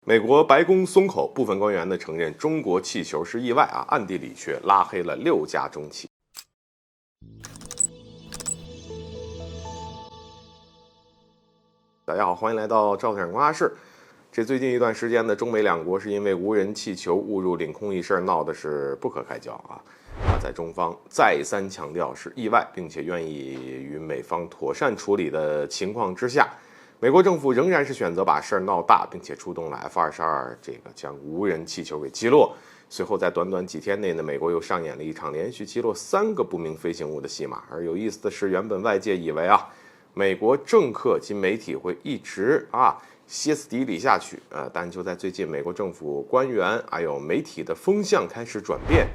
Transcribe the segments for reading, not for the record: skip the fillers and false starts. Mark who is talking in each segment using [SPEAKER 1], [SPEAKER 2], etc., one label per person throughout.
[SPEAKER 1] 美国白宫松口，部分官员呢承认中国气球是意外啊，暗地里却拉黑了6家中企。大家好，欢迎来到赵先生观察室。这最近一段时间呢，中美两国是因为无人气球误入领空一事闹的是不可开交啊。在中方再三强调是意外，并且愿意与美方妥善处理的情况之下，美国政府仍然是选择把事儿闹大，并且出动了 F-22将无人气球给击落。随后在短短几天内呢，美国又上演了一场连续击落3个不明飞行物的戏码。而有意思的是，原本外界以为美国政客及媒体会一直歇斯底里下去，但就在最近，美国政府官员还有媒体的风向开始转变。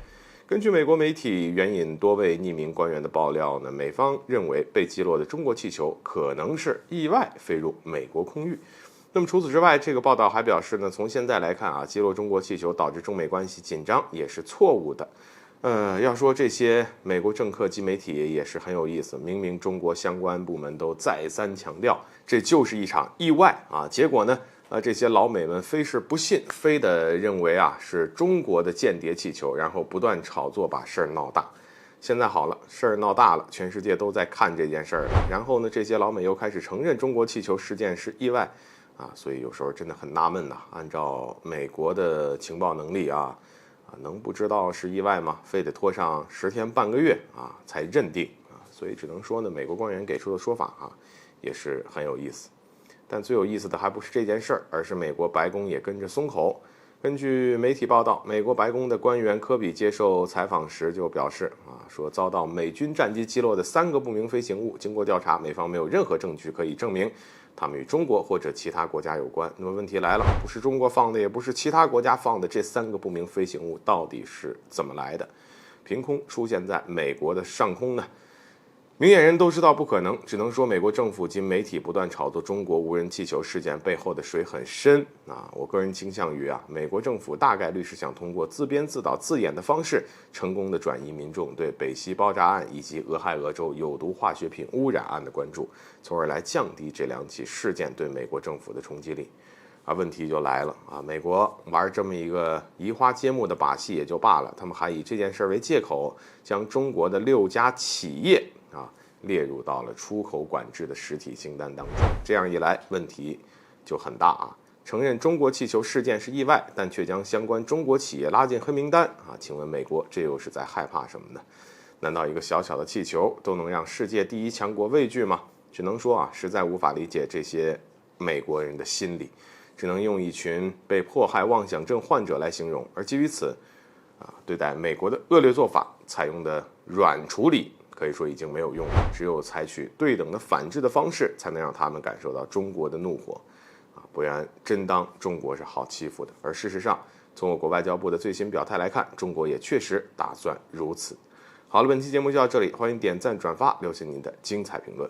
[SPEAKER 1] 根据美国媒体援引多位匿名官员的爆料呢，美方认为被击落的中国气球可能是意外飞入美国空域。那么除此之外，这个报道还表示呢，从现在来看击落中国气球导致中美关系紧张也是错误的。要说这些美国政客及媒体也是很有意思，明明中国相关部门都再三强调这就是一场意外结果呢这些老美们非是不信，非得认为是中国的间谍气球，然后不断炒作，把事儿闹大。现在好了，事儿闹大了，全世界都在看这件事儿了。然后呢，这些老美又开始承认中国气球事件是意外所以有时候真的很纳闷按照美国的情报能力能不知道是意外吗？非得拖上10天半个月才认定所以只能说呢，美国官员给出的说法也是很有意思。但最有意思的还不是这件事儿，而是美国白宫也跟着松口。根据媒体报道，美国白宫的官员科比接受采访时就表示说遭到美军战机击落的3个不明飞行物，经过调查，美方没有任何证据可以证明他们与中国或者其他国家有关。那么问题来了，不是中国放的，也不是其他国家放的，这3个不明飞行物到底是怎么来的？凭空出现在美国的上空呢？明眼人都知道不可能，只能说美国政府及媒体不断炒作中国无人气球事件背后的水很深我个人倾向于美国政府大概率是想通过自编自导自演的方式，成功的转移民众对北溪爆炸案以及俄亥俄州有毒化学品污染案的关注，从而来降低这2起事件对美国政府的冲击力。问题就来了美国玩这么一个移花接木的把戏也就罢了，他们还以这件事为借口，将中国的6家企业列入到了出口管制的实体清单当中。这样一来，问题就很大承认中国气球事件是意外，但却将相关中国企业拉进黑名单请问美国这又是在害怕什么呢？难道一个小小的气球都能让世界第1强国畏惧吗？只能说实在无法理解这些美国人的心理，只能用一群被迫害妄想症患者来形容。而基于此对待美国的恶劣做法采用的软处理可以说已经没有用了，只有采取对等的反制的方式，才能让他们感受到中国的怒火不然真当中国是好欺负的。而事实上，从我国外交部的最新表态来看，中国也确实打算如此。好了，本期节目就到这里，欢迎点赞转发，留下您的精彩评论。